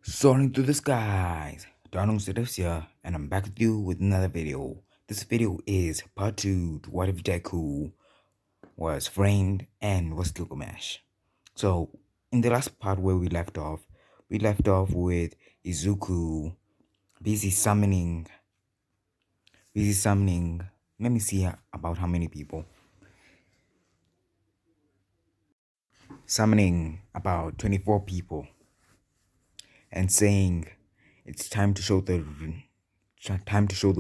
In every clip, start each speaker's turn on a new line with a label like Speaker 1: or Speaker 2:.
Speaker 1: Soaring through the skies, Donald Sedus here, and I'm back with you with another video. This video is part 2 to what if Deku was framed and was Gilgamesh. So, in the last part where we left off with Izuku busy summoning, let me see about how many people. Summoning about 24 people and saying it's time to show the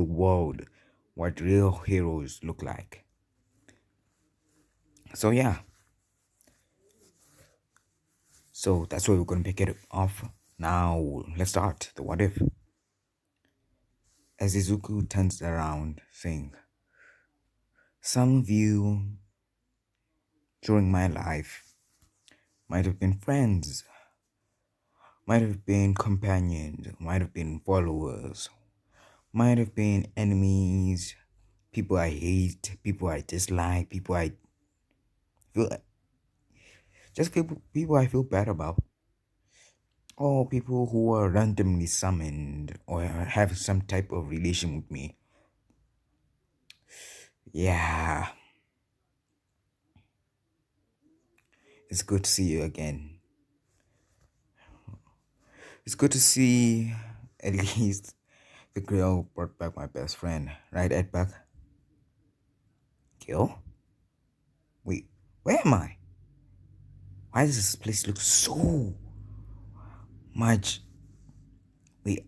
Speaker 1: world what real heroes look like. So yeah. So that's where we're gonna pick it off. Now let's start the what if. As Izuku turns around, saying, some of you during my life might have been friends, might have been companions, might have been followers, might have been enemies, people I hate, people I dislike, people I feel I feel bad about. Or people who are randomly summoned or have some type of relation with me. Yeah. It's good to see you again. It's good to see at least the girl brought back my best friend. Right, Edbug? Gil? Wait, where am I? Why does this place look so much... Wait,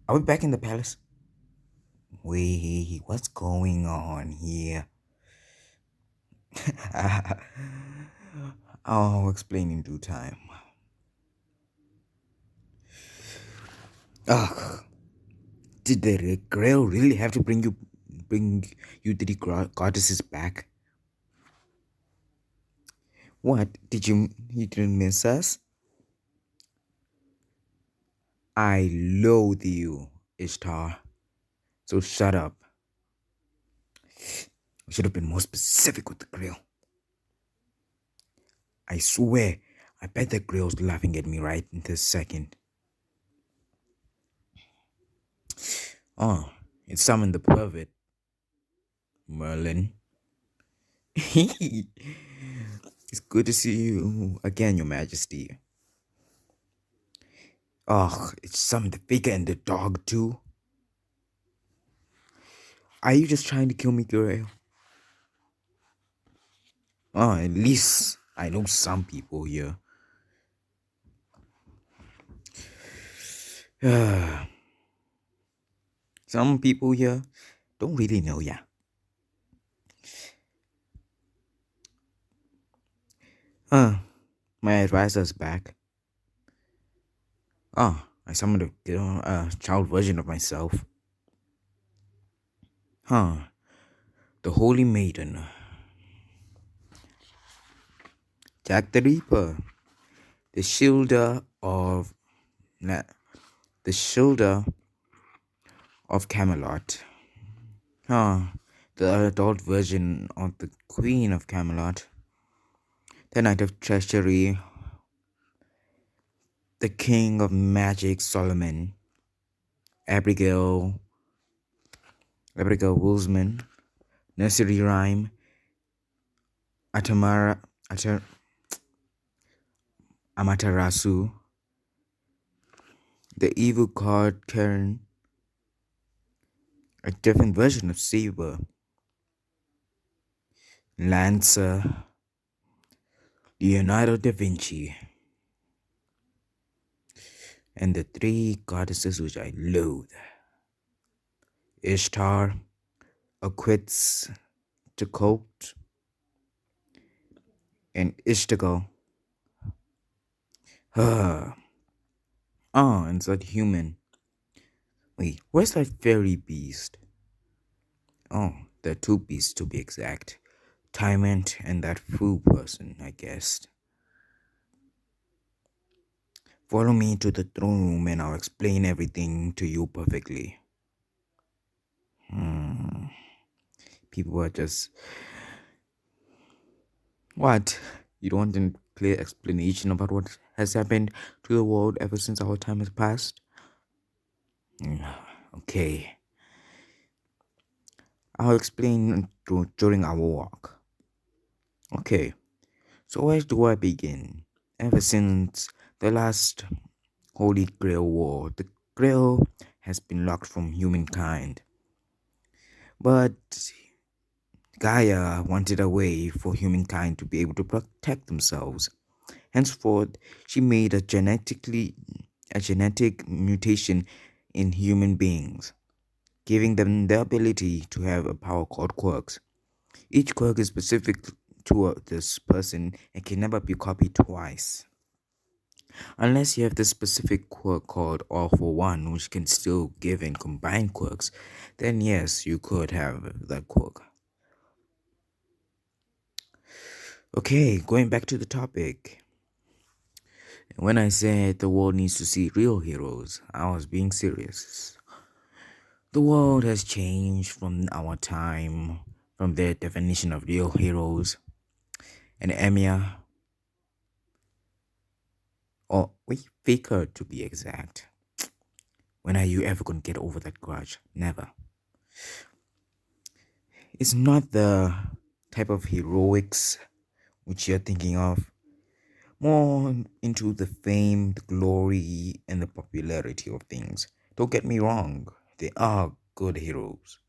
Speaker 1: are we back in the palace? Wait, what's going on here? I'll explain in due time. Ugh. Did the Grail really have to bring you three goddesses back? What? You didn't miss us? I loathe you, Ishtar. So shut up. I should have been more specific with the Grail. I swear, I bet the Grail's laughing at me right in this second. Oh, it summoned the pervert. Merlin. It's good to see you again, Your Majesty. Oh, it summoned the figure and the dog too. Are you just trying to kill me, Grail? Oh, at least I know some people here. Some people here don't really know ya. My advisor's back. Oh, I summoned a child version of myself. The Holy Maiden. Jack the Reaper. The Shielder of Camelot. The adult version of the Queen of Camelot. The Knight of Treachery. The King of Magic, Solomon. Abigail Woolsman. Nursery Rhyme. Amaterasu. The evil god Karen. A different version of Saber. Lancer. Leonardo da Vinci. And the three goddesses which I loathe. Ishtar, Aquitz, Tecote, and Ishtagal. And that human. Wait, where's that fairy beast? Oh, there are two beasts to be exact. Tyrant and that fool person, I guessed. Follow me to the throne room and I'll explain everything to you perfectly. People are just... What? You don't want a clear explanation about what has happened to the world ever since our time has passed? Mm, okay, I'll explain during our walk. Okay, so where do I begin? Ever since the last Holy Grail War, the Grail has been locked from humankind. But Gaia wanted a way for humankind to be able to protect themselves. Henceforth, she made a genetic mutation in human beings, giving them the ability to have a power called quirks. Each quirk is specific to this person and can never be copied twice. Unless you have this specific quirk called All for One, which can still give and combine quirks, then yes, you could have that quirk. Okay, going back to the topic. When I said the world needs to see real heroes, I was being serious. The world has changed from our time, from their definition of real heroes. And Emiya, or wait, Faker to be exact. When are you ever gonna get over that grudge? Never. It's not the type of heroics which you're thinking of. More into the fame, the glory, and the popularity of things. Don't get me wrong, they are good heroes.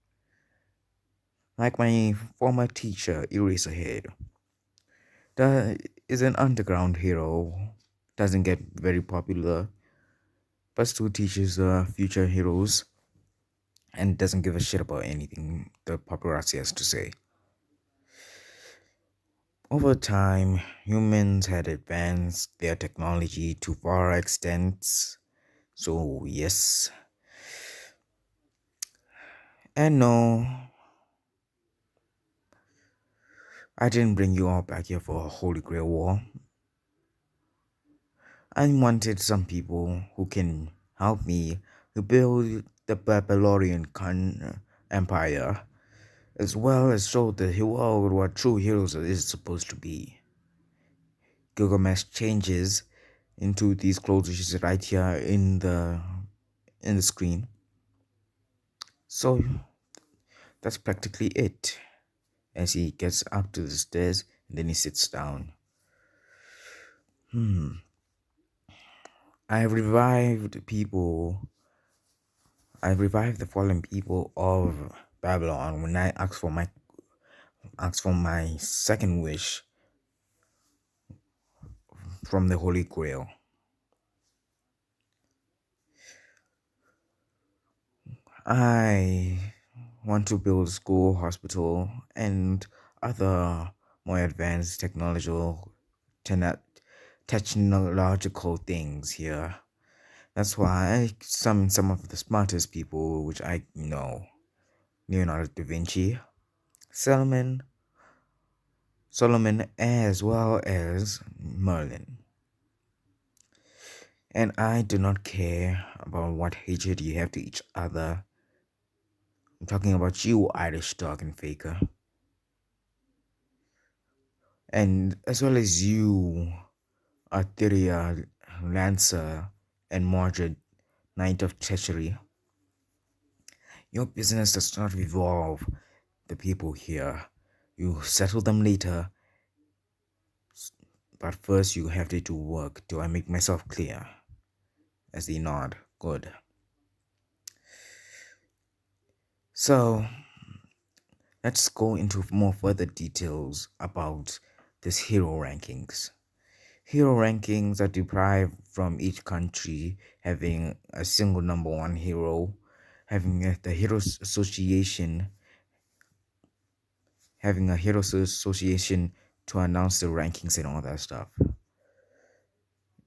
Speaker 1: Like my former teacher, Eraserhead, that is an underground hero. Doesn't get very popular, but still teaches future heroes and doesn't give a shit about anything the paparazzi has to say. Over time, humans had advanced their technology to far extents. So, yes. And no, I didn't bring you all back here for a Holy Grail War. I wanted some people who can help me rebuild the Babylonian Empire, as well as show the world what true heroes is supposed to be. Gilgamesh changes into these clothes which is right here in the screen. So that's practically it. As he gets up to the stairs and then he sits down. I revived people. I revived the fallen people of Babylon when I asked for my second wish from the Holy Grail. I want to build a school, hospital, and other more advanced tena- technological things here. That's why some of the smartest people, which I know, Leonardo da Vinci, Solomon, Solomon, as well as Merlin. And I do not care about what hatred you have to each other. I'm talking about you, Irish dog and faker. And as well as you, Arteria, Lancer, and Mordred, Knight of Treachery. Your business does not involve the people here. You settle them later, but first you have to do work. Do I make myself clear? As they nod. Good. So, let's go into more further details about this hero rankings. Hero rankings are derived from each country having a single number one hero, having the Heroes Association, having a Heroes Association to announce the rankings and all that stuff.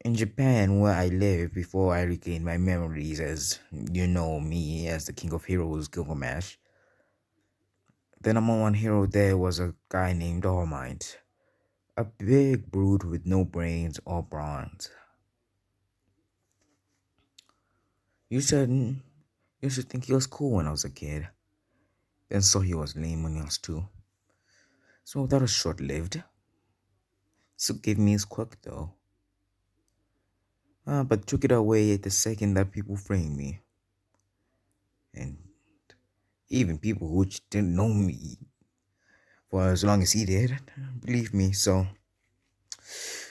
Speaker 1: In Japan, where I lived before I regained my memories, as you know me as the King of Heroes, Gilgamesh, the number one hero there was a guy named All Might, a big brute with no brains or bronze. You should think he was cool when I was a kid. Then saw he was lame when he was two. So that was short lived. So give me his quirk though. But took it away at the second that people framed me. And even people who didn't know me for as long as he did, believe me. So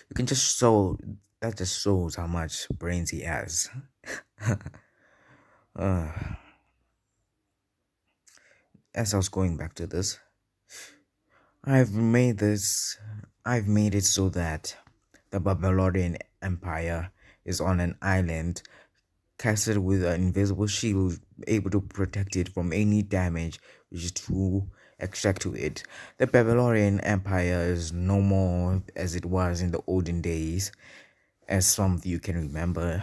Speaker 1: you can just show that just shows how much brains he has. uh, as I was going back to this, I've made this. I've made it so that the Babylonian Empire is on an island casted with an invisible shield able to protect it from any damage which is to extract to it. The Babylonian Empire is no more as it was in the olden days, as some of you can remember,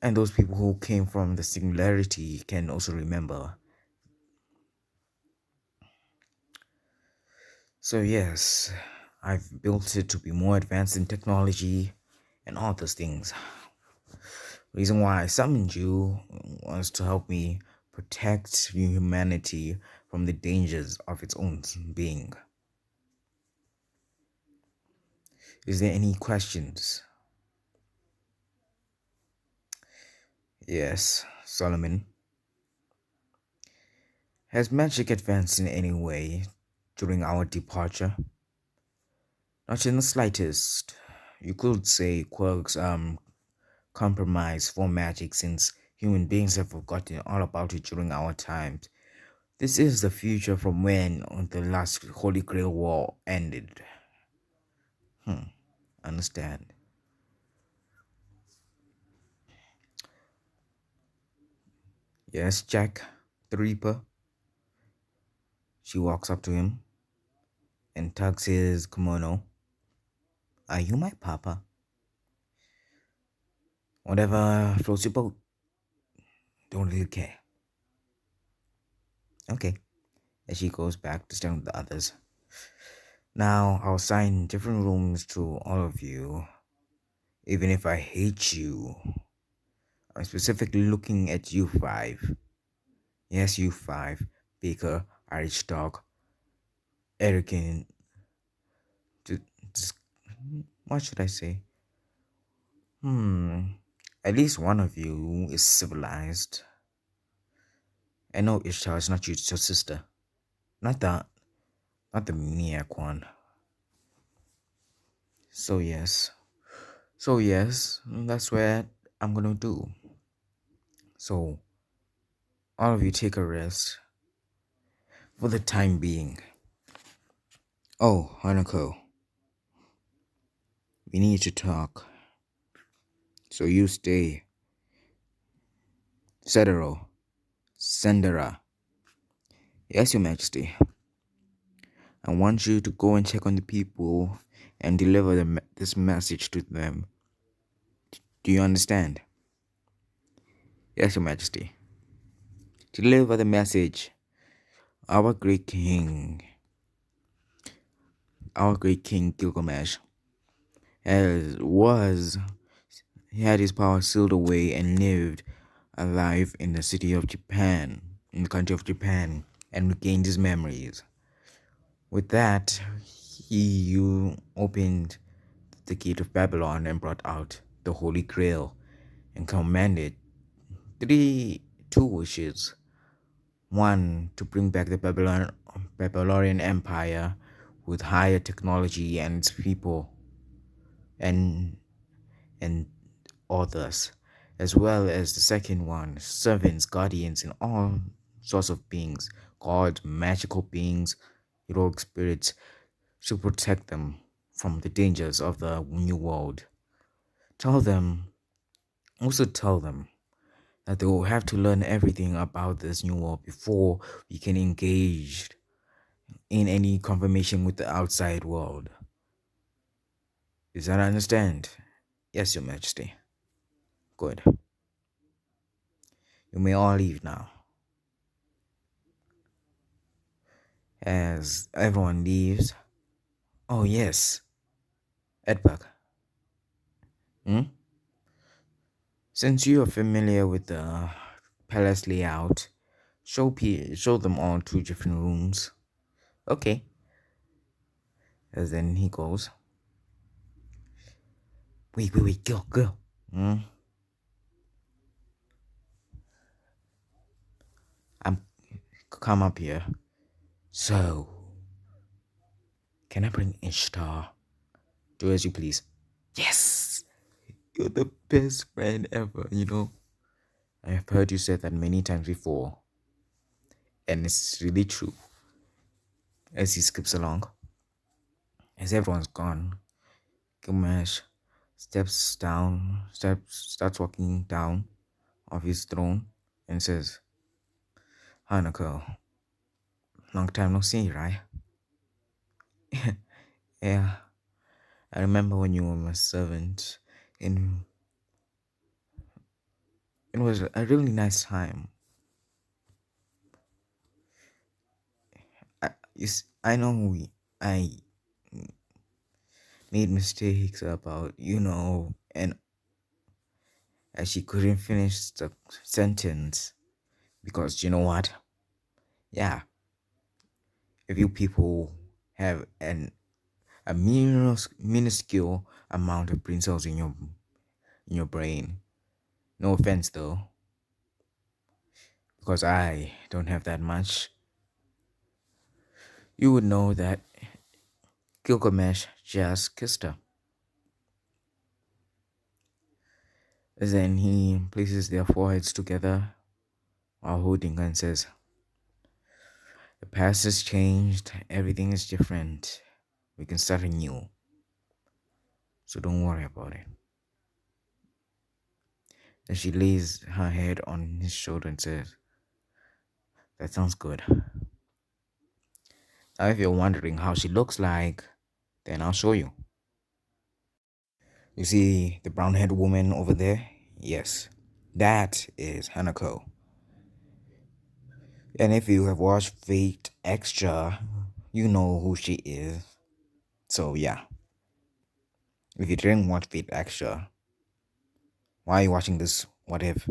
Speaker 1: and those people who came from the singularity can also remember. So yes, I've built it to be more advanced in technology and all those things. Reason why I summoned you was to help me protect humanity from the dangers of its own being. Is there any questions? Yes, Solomon. Has magic advanced in any way during our departure? Not in the slightest. You could say quirks compromise for magic since human beings have forgotten all about it during our times. This is the future from when the last Holy Grail War ended. Understand. Yes, Jack, the Reaper. She walks up to him and tugs his kimono. Are you my papa? Whatever floats your boat. Don't really care. Okay. As she goes back to stand with the others. Now, I'll assign different rooms to all of you. Even if I hate you. I'm specifically looking at you five. Yes, you five. Baker, Irish Dog, Erican. Just, what should I say? At least one of you is civilized. I know Ishtar is not your sister. Not that. Not the maniac one. So yes. So yes, that's what I'm gonna do. So all of you take a rest for the time being. Oh, Hanako, we need to talk. So you stay. Cetero. Sendera. Yes, Your Majesty. I want you to go and check on the people and deliver this message to them. Do you understand? Yes, Your Majesty. Deliver the message. Our great king, our great king Gilgamesh, as was he had his power sealed away and lived alive in the city of Japan, in the country of Japan, and regained his memories. With that, he opened the gate of Babylon and brought out the Holy Grail and commanded two wishes. One, to bring back the Babylonian Empire with higher technology and its people and and others, as well as the second one, servants, guardians, and all sorts of beings, gods, magical beings, heroic spirits, to protect them from the dangers of the new world. Tell them, also tell them that they will have to learn everything about this new world before we can engage in any confirmation with the outside world. Is that understand? Yes, Your Majesty. Good. You may all leave now. As everyone leaves. Oh yes, Edbug. Hmm? Since you are familiar with the palace layout, show them all two different rooms. Okay. As then he goes, wait, girl. Hmm? I'm come up here. So, can I bring Ishtar? Do as you please. Yes! You're the best friend ever, you know? I've heard you say that many times before, and it's really true. As he skips along, as everyone's gone, Gilgamesh starts walking down off his throne and says, Hanako, long time no see, right? Yeah, I remember when you were my servant, and it was a really nice time. I know I made mistakes about, and as she couldn't finish the sentence because you know what? Yeah, if you people have a minuscule amount of brain cells in your brain, no offense though, because I don't have that much, you would know that Gilgamesh just kissed her. Then he places their foreheads together while holding her and says, the past has changed, everything is different. We can start anew. So don't worry about it. Then she lays her head on his shoulder and says, that sounds good. Now, if you're wondering how she looks like, then I'll show you. You see the brown haired woman over there? Yes, that is Hanako. And if you have watched Fate Extra, you know who she is. So, yeah. If you didn't watch Fate Extra, why are you watching this? What if?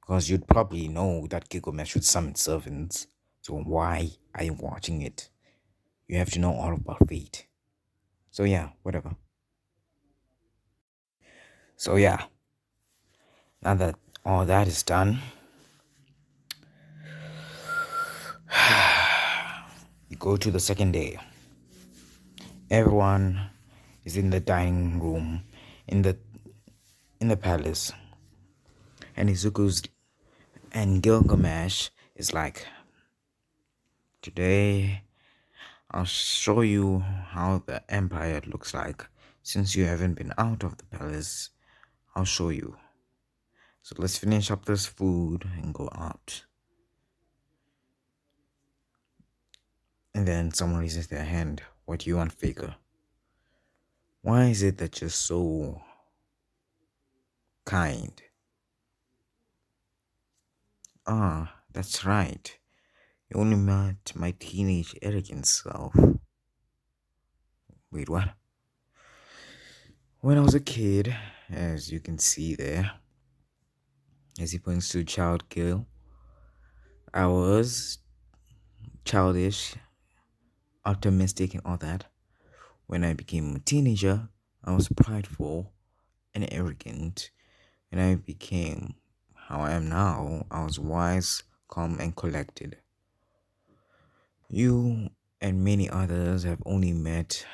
Speaker 1: Because you'd probably know that Gilgamesh would summon servants. So, why are you watching it? You have to know all about Fate. So, yeah, whatever. So, yeah, now that all that is done, you go to the second day. Everyone is in the dining room in the palace, and Izuku's and Gilgamesh is like, today I'll show you how the empire looks like. Since you haven't been out of the palace, I'll show you. So let's finish up this food and go out. And then someone raises their hand. What do you want, Faker? Why is it that you're so kind? Ah, that's right. You only met my teenage arrogant self. Wait, what? When I was a kid, as you can see there, as he points to Child Gil, I was childish, optimistic, and all that. When I became a teenager, I was prideful and arrogant. When I became how I am now, I was wise, calm, and collected. You and many others have only met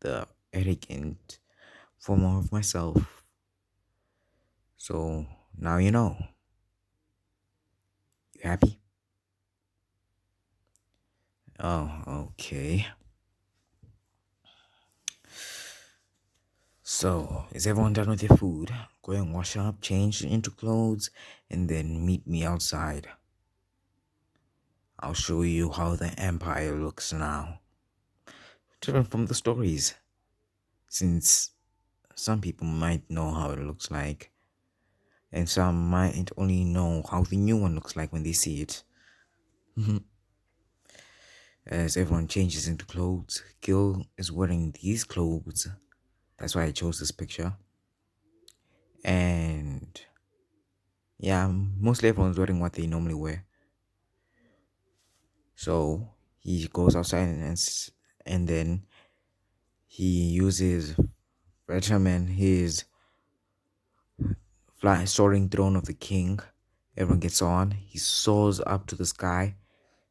Speaker 1: the arrogant form of myself. So now you know. You happy? Oh, okay. So, is everyone done with their food? Go and wash up, change into clothes, and then meet me outside. I'll show you how the Empire looks now. Different from the stories, since some people might know how it looks like, and some might only know how the new one looks like when they see it. As everyone changes into clothes, Gil is wearing these clothes. That's why I chose this picture. And yeah, mostly everyone's wearing what they normally wear. So he goes outside and then He uses Veteran, his soaring throne of the king. Everyone gets on. He soars up to the sky,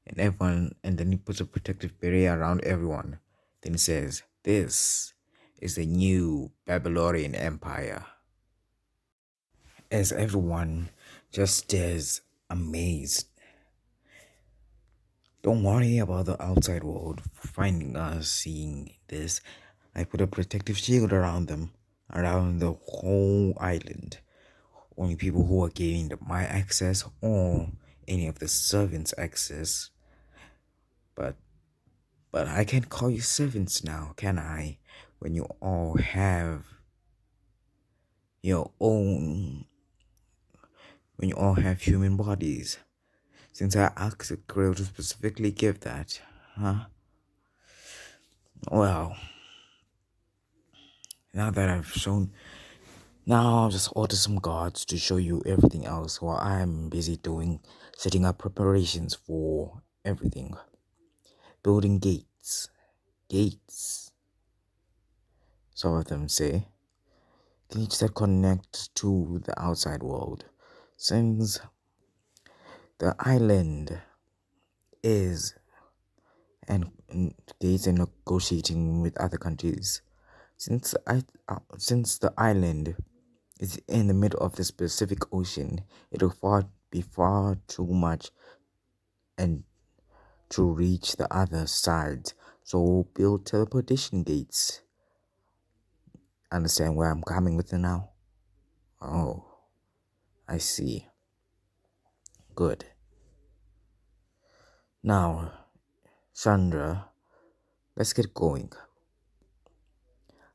Speaker 1: and then he puts a protective barrier around everyone. Then he says, "This is the new Babylonian Empire." As everyone just stares amazed. Don't worry about the outside world finding us seeing this. I put a protective shield around them, around the whole island. Only people who are gained my access or any of the servants' access. But I can't call you servants now, can I? When you all have your own, when you all have human bodies. Since I asked the girl to specifically give that, huh? Well, now that I've shown, now I'll just order some guards to show you everything else while I'm busy setting up preparations for everything. Building gates. Gates. Some of them say. Gates that connect to the outside world. Since the island is and gates and negotiating with other countries. Since the island is in the middle of this Pacific Ocean, it'll be far too much and to reach the other side. So we'll build teleportation gates. Understand where I'm coming with it now? Oh, I see. Good. Now, Chandra, let's get going.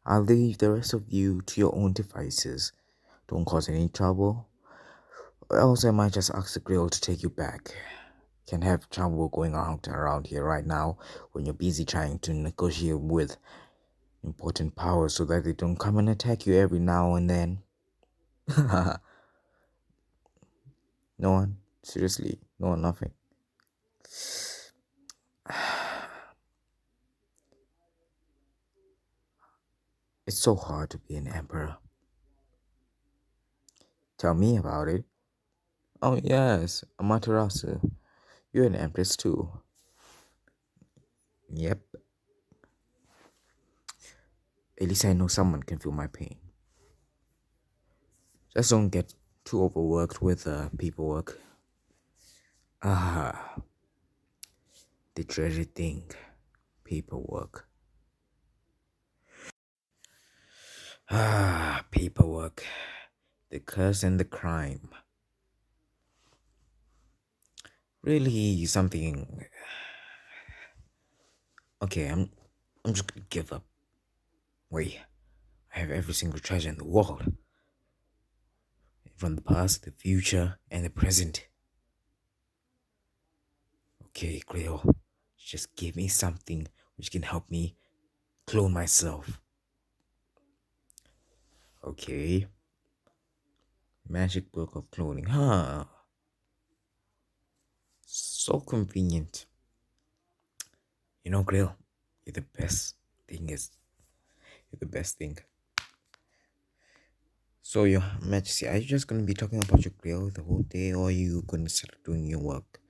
Speaker 1: I'll leave the rest of you to your own devices. Don't cause any trouble. Or else I might just ask the grill to take you back. Can't have trouble going out around here right now when you're busy trying to negotiate with important powers so that they don't come and attack you every now and then. No one? Seriously? No one, nothing. It's so hard to be an emperor. Tell me about it. Oh yes, Amaterasu. You're an empress too. Yep. At least I know someone can feel my pain. Just don't get too overworked with paperwork. Ah, the dreaded thing. Paperwork. Ah, paperwork. The curse and the crime. Really something. Okay, I'm just gonna give up. Wait, I have every single treasure in the world. From the past, the future, and the present. Okay, Cleo, just give me something which can help me clone myself. Okay. Magic book of cloning, huh? So convenient. You know, Grill, you're the best thing you're the best thing. So, Your Majesty, are you just gonna be talking about your grill the whole day, or are you gonna start doing your work?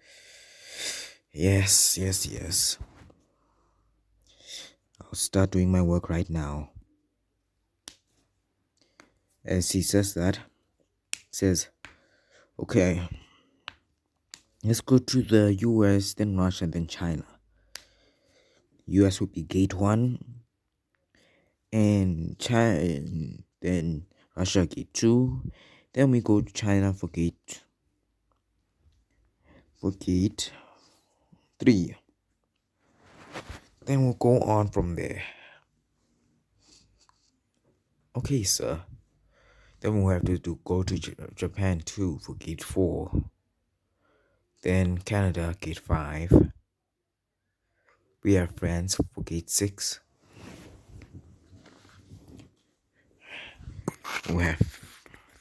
Speaker 1: Yes. I'll start doing my work right now. As he says that, says, okay, let's go to the US, then Russia, then China. US would be gate 1, and China, then Russia gate 2, then we go to China for gate 3. Then we'll go on from there. Okay, sir. Then we'll have to go to Japan too for gate 4. Then Canada gate 5. We have France for gate 6. We have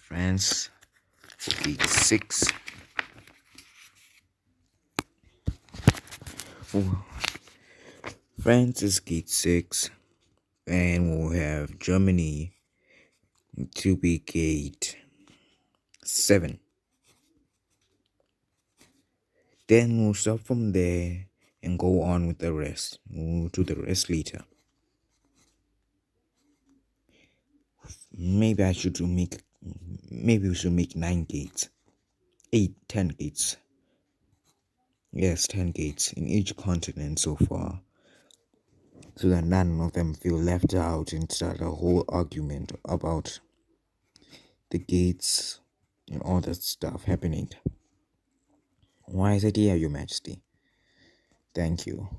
Speaker 1: France for gate 6. France is gate 6. And we'll have Germany to be gate 7. Then we'll stop from there and go on with the rest. We'll do the rest later. Maybe I should make. Maybe we should make 9 gates, 10 gates. Yes, 10 gates in each continent so far, so that none of them feel left out and start a whole argument about the gates and all that stuff happening. Why is it here, Your Majesty? Thank you.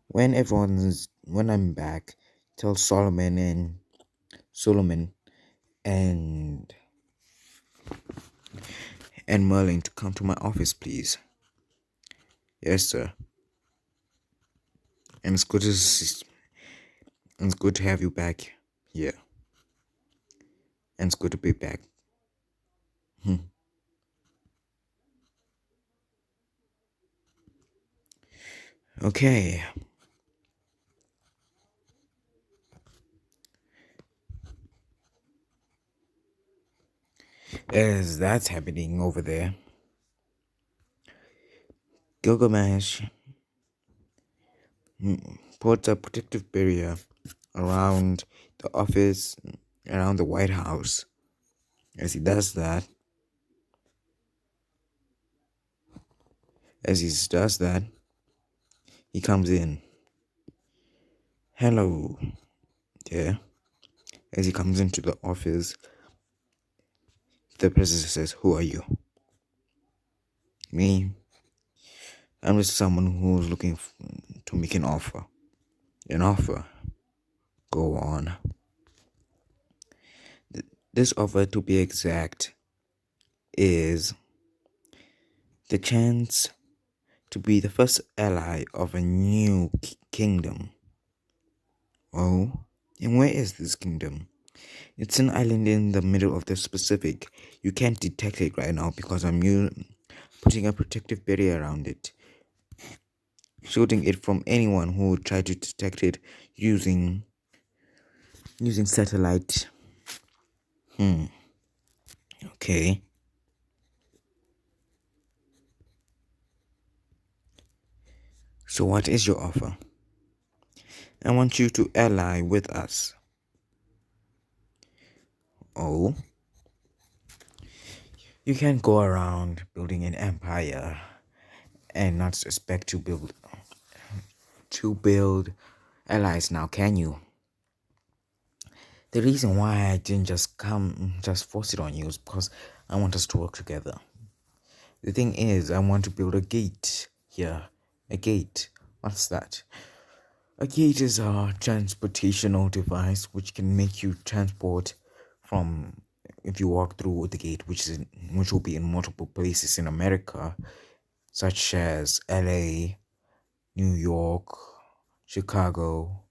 Speaker 1: When I'm back, tell Solomon and Merlin to come to my office, please. Yes, sir. And it's good to have you back here. And it's good to be back. Okay. As that's happening over there, Gilgamesh puts a protective barrier around the office, around the White House. As he does that, he comes in. Hello, yeah. As he comes into the office, the president says, "Who are you?" Me. I'm just someone who's looking to make an offer. An offer. Go on. This offer, to be exact, is the chance to be the first ally of a new kingdom. Oh, and where is this kingdom? It's an island in the middle of the Pacific. You can't detect it right now because I'm putting a protective barrier around it, shielding it from anyone who would try to detect it using satellite. Okay. So what is your offer? I want you to ally with us. Oh? You can't go around building an empire and not expect to build allies now, can you? The reason why I didn't just force it on you is because I want us to work together. The thing is, I want to build a gate here. A gate. What's that? A gate is a transportational device which can make you transport from, if you walk through the gate, which will be in multiple places in America, such as LA, New York, Chicago,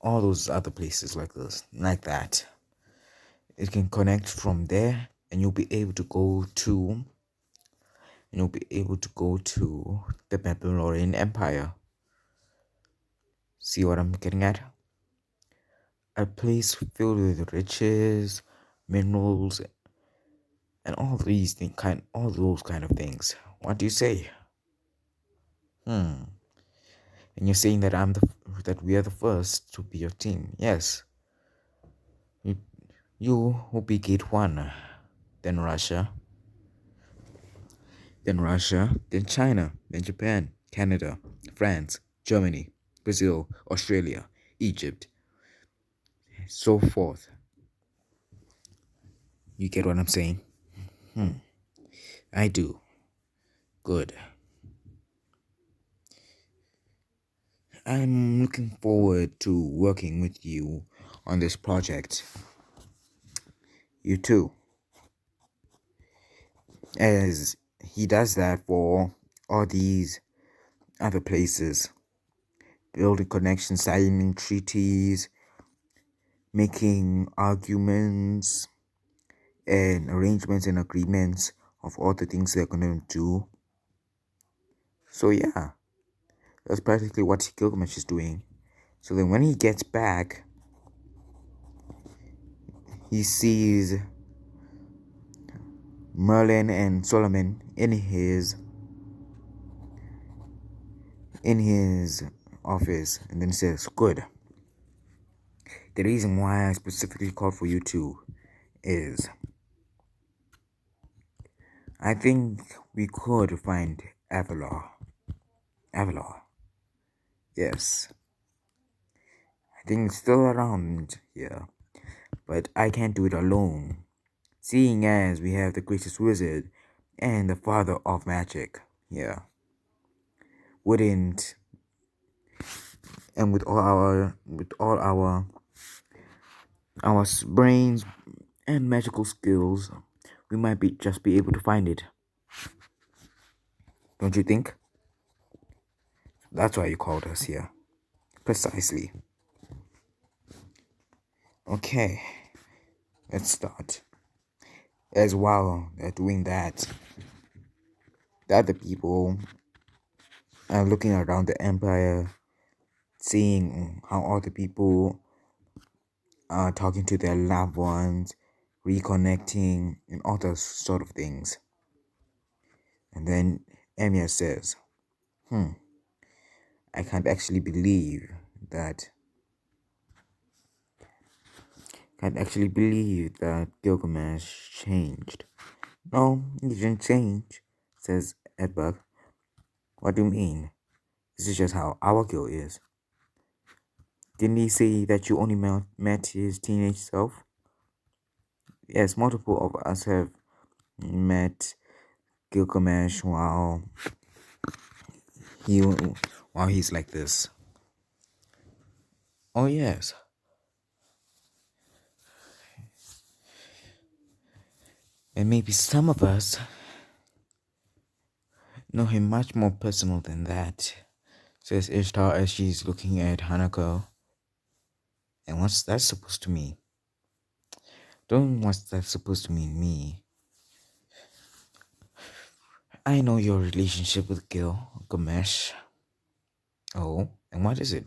Speaker 1: all those other places like that. It can connect from there, and you'll be able to go to the Babylonian Empire. See what I'm getting at? A place filled with riches, minerals, and all those kind of things. What do you say? And you're saying that that we are the first to be your team. Yes. You will be gate 1, then Russia, then China, then Japan, Canada, France, Germany, Brazil, Australia, Egypt, so forth. You get what I'm saying? I do. Good. I'm looking forward to working with you on this project. You too. As he does that for all these other places, building connections, signing treaties, making arguments and arrangements and agreements of all the things they're gonna do. So yeah, That's practically what Gilgamesh is doing. So then when he gets back, he sees Merlin and Solomon in his office, and then he says, "Good. The reason why I specifically called for you two is I think we could find Avalon. Avalon. Yes. I think it's still around here, but I can't do it alone, seeing as we have the greatest wizard and the father of magic here. Wouldn't and with all our brains and magical skills, we might be able to find it. Don't you think? That's why you called us here. Precisely. Okay, let's start. As while they're doing that, the other people are looking around the empire, seeing how other people are talking to their loved ones, reconnecting, and all those sort of things. And then Emia says, I that can't actually believe that Gilgamesh changed. No, he didn't change, says Edbug. What do you mean? This is just how our Gil is. Didn't he say that you only met his teenage self? Yes, multiple of us have met Gilgamesh he while he's like this. Oh yes. And maybe some of us know him much more personal than that, says Ishtar as she's looking at Hanako. And what's that supposed to mean? Don't what's that supposed to mean me? I know your relationship with Gilgamesh. Oh, and what is it?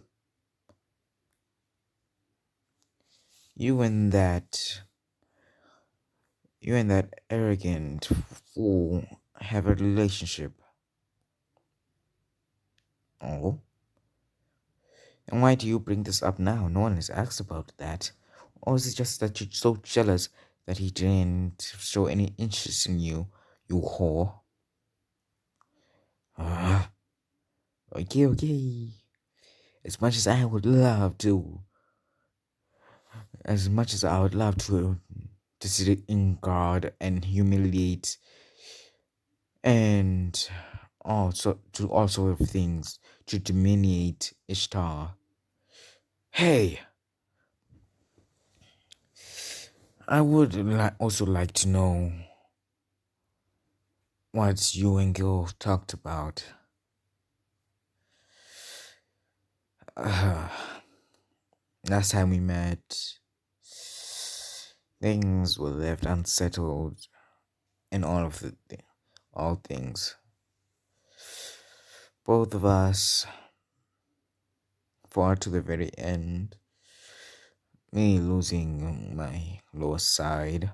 Speaker 1: You and that you and that arrogant fool have a relationship. Oh? And why do you bring this up now? No one has asked about that. Or is it just that you're so jealous that he didn't show any interest in you, you whore? Ah, okay, okay. As much as I would love to, as much as I would love to sit in guard and humiliate and also to all sort of things to dominate Ishtar. Hey, I would also like to know what you and Gil talked about. Uh, Last time we met, things were left unsettled, and all things. Both of us fought to the very end. Me losing my lower side,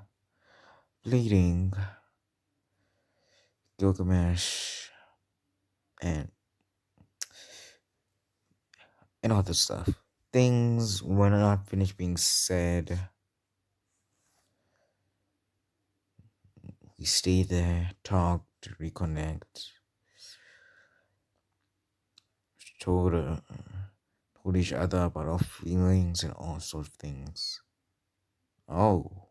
Speaker 1: bleeding, Gilgamesh, and other stuff. Things were not finished being said. We stayed there, talked, reconnect, told, told each other about our feelings and all sorts of things. Oh,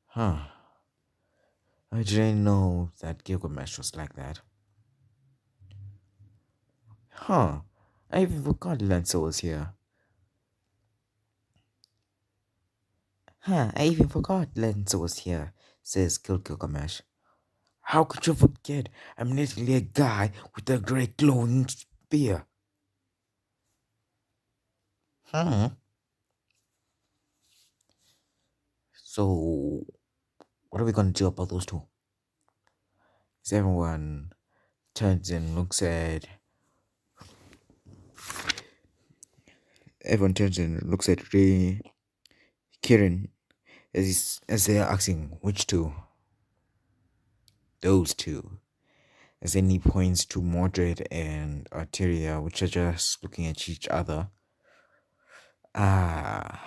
Speaker 1: huh. I didn't know that Gilgamesh was like that. Huh. I even forgot Lenzo was here. Huh, I even forgot Lenzo was here, says Gilgamesh. How could you forget? I'm literally a guy with a great glowing spear. Hmm. So, what are we gonna do about those two? Is everyone turns and looks at everyone turns and looks at Ray Kirin as they're asking which two, those two, as then he points to Mordred and Arteria, which are just looking at each other. Ah,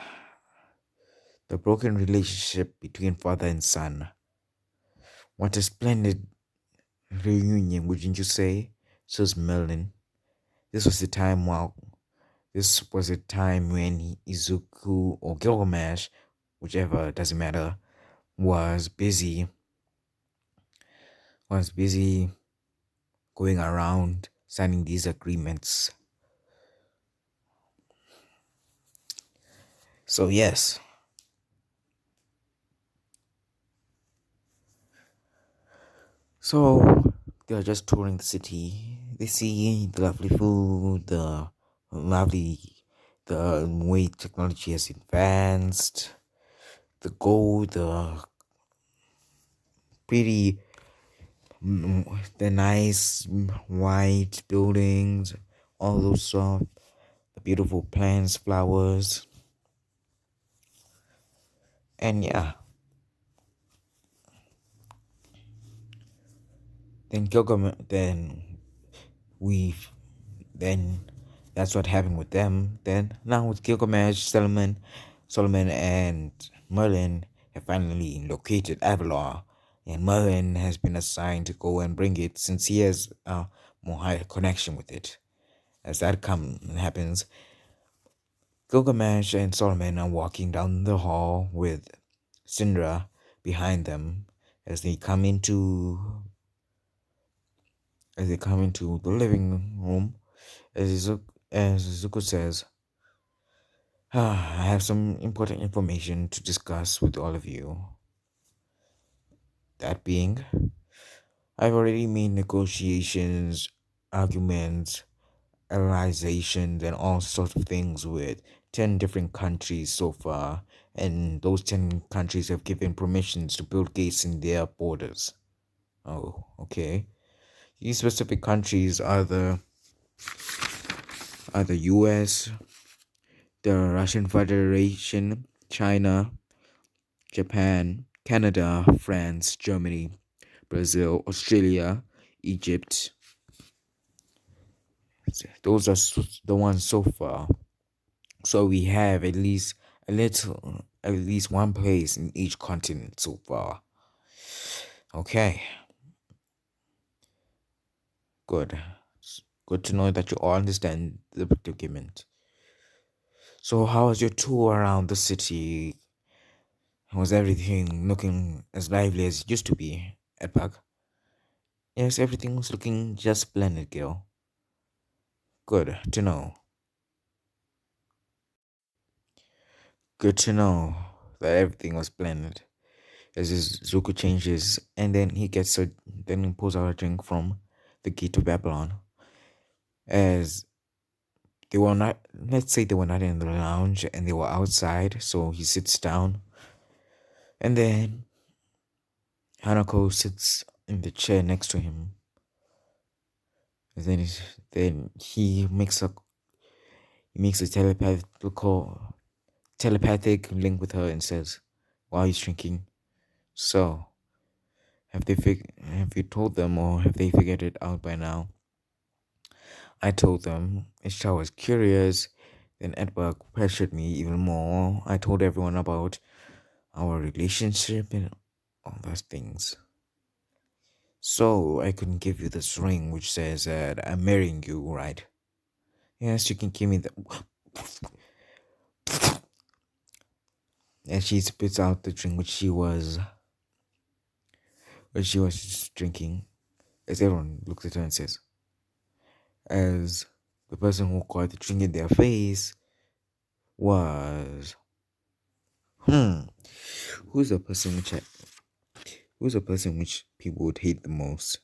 Speaker 1: the broken relationship between father and son. What a splendid reunion, wouldn't you say? Says Merlin. This was the time while this was a time when Izuku or Gilgamesh, whichever doesn't matter, was busy going around signing these agreements. So yes. So they're just touring the city. They see the lovely food, lovely the way technology has advanced, the gold, pretty the nice white buildings, all those stuff, the beautiful plants, flowers, and yeah. Then Gilgamesh, we've, then that's what happened with them. Then now with Gilgamesh, Solomon and Merlin have finally located Avalon, and Merlin has been assigned to go and bring it since he has a more higher connection with it. As that happens, Gilgamesh and Solomon are walking down the hall with Sindra behind them as they come into the living room. As Izuku says, I have some important information to discuss with all of you. That being, I've already made negotiations, arguments, alliations, and all sorts of things with 10 different countries so far, and those 10 countries have given permissions to build gates in their borders. Oh, okay. These specific countries are the US, the Russian Federation, China, Japan, Canada, France, Germany, Brazil, Australia, Egypt. Those are the ones so far. So we have at least one place in each continent so far. Okay, good. Good to know that you all understand the predicament. So how was your tour around the city? Was everything looking as lively as it used to be at Park? Yes, everything was looking just splendid, Gil. Good to know. Good to know that everything was splendid. As his Zuko changes, and then then he pulls out a drink from the gate of Babylon. As they were not, let's say they were not in the lounge and they were outside, so he sits down, and then Hanako sits in the chair next to him. And then he makes a telepathic link with her and says, "While he's drinking, so have you told them or have they figured it out by now?" I told them. Ishtar was curious. Then Edward pressured me even more. I told everyone about our relationship and all those things. So I couldn't give you this ring which says that I'm marrying you, right? Yes, you can give me the. And she spits out the drink which she was drinking. As everyone looks at her and says, as the person who caught the drink in their face was, who's the person who's the person which people would hate the most?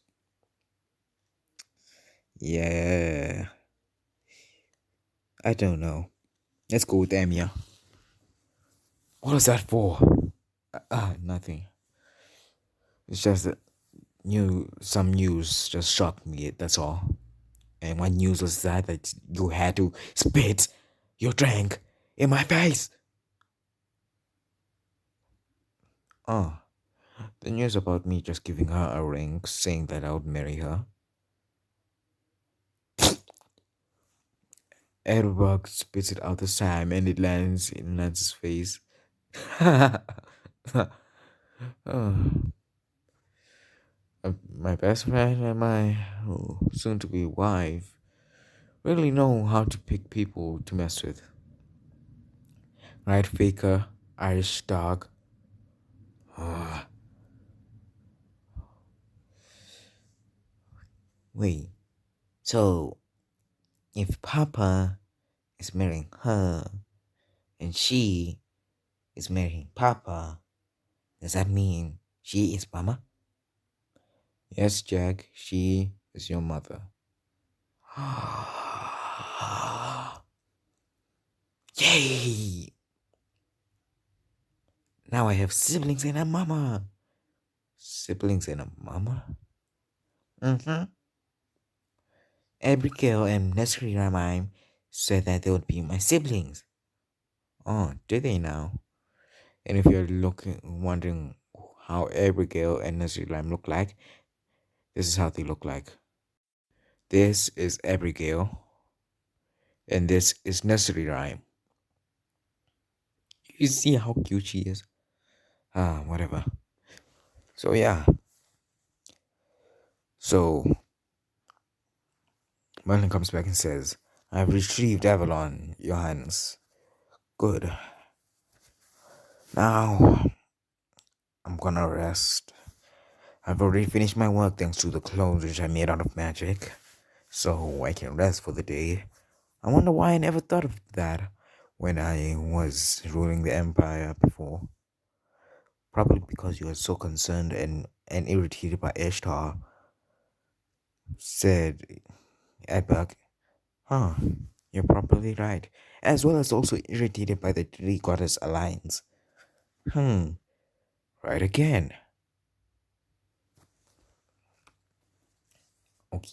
Speaker 1: Yeah, I don't know. Let's go with Amia. What is that for? Nothing. It's just that some news just shocked me, that's all. And what news was that you had to spit your drink in my face? Oh, the news about me just giving her a ring saying that I would marry her. Edward spits it out this time and it lands in Lance's face. Oh, my best friend and my soon to be wife really know how to pick people to mess with. Right, Faker, Irish dog. Ah, wait, so if Papa is marrying her and she is marrying Papa, does that mean she is Mama? Yes, Jack, she is your mother. Yay! Now I have siblings and a mama. Siblings and a mama? Mm-hmm. Abigail and nursery rhyme said that they would be my siblings. Oh, did they now? And if you're wondering how Abigail and nursery rhyme look like, this is how they look like. This is Abigail, and this is nursery rhyme. You see how cute she is? Whatever. So yeah. So Merlin comes back and says, I've retrieved Avalon, Your Highness. Good. Now I'm gonna rest. I've already finished my work thanks to the clothes which I made out of magic, so I can rest for the day. I wonder why I never thought of that when I was ruling the empire before. Probably because you were so concerned and irritated by Ishtar, said Edberg. Huh, you're probably right. As well as also irritated by the three goddess alliance. Right again. Okay,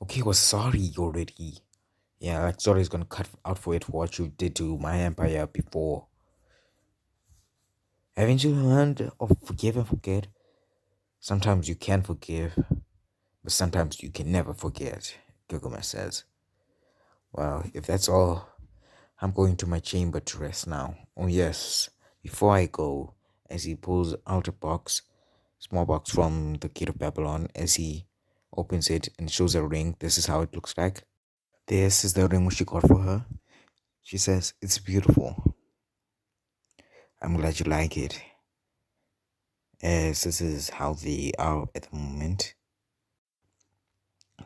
Speaker 1: okay, well, sorry already. Yeah, like sorry is gonna cut out for it for what you did to my empire before. Haven't you learned of forgive and forget? Sometimes you can forgive, but sometimes you can never forget, Gilgamesh says. Well, if that's all, I'm going to my chamber to rest now. Oh yes, before I go, as he pulls out a small box from the gate of Babylon, as he opens it and shows a ring, this is how it looks like. This is the ring which she got for her. She says, it's beautiful. I'm glad you like it. As this is how they are at the moment.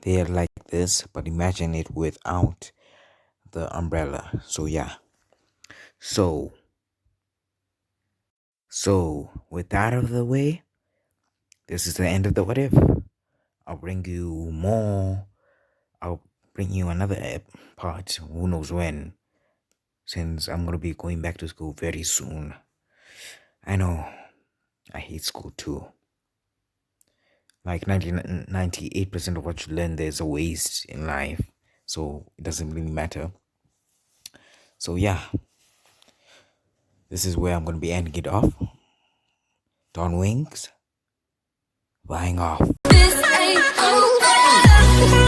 Speaker 1: They are like this, but imagine it without the umbrella. So yeah. So with that out of the way, this is the end of the what if. I'll bring you more. I'll bring you another part. Who knows when? Since I'm gonna be going back to school very soon. I know. I hate school too. Like 98% of what you learn, there's a waste in life. So it doesn't really matter. So yeah. This is where I'm gonna be ending it off. Don Wings, flying off. This ain't over.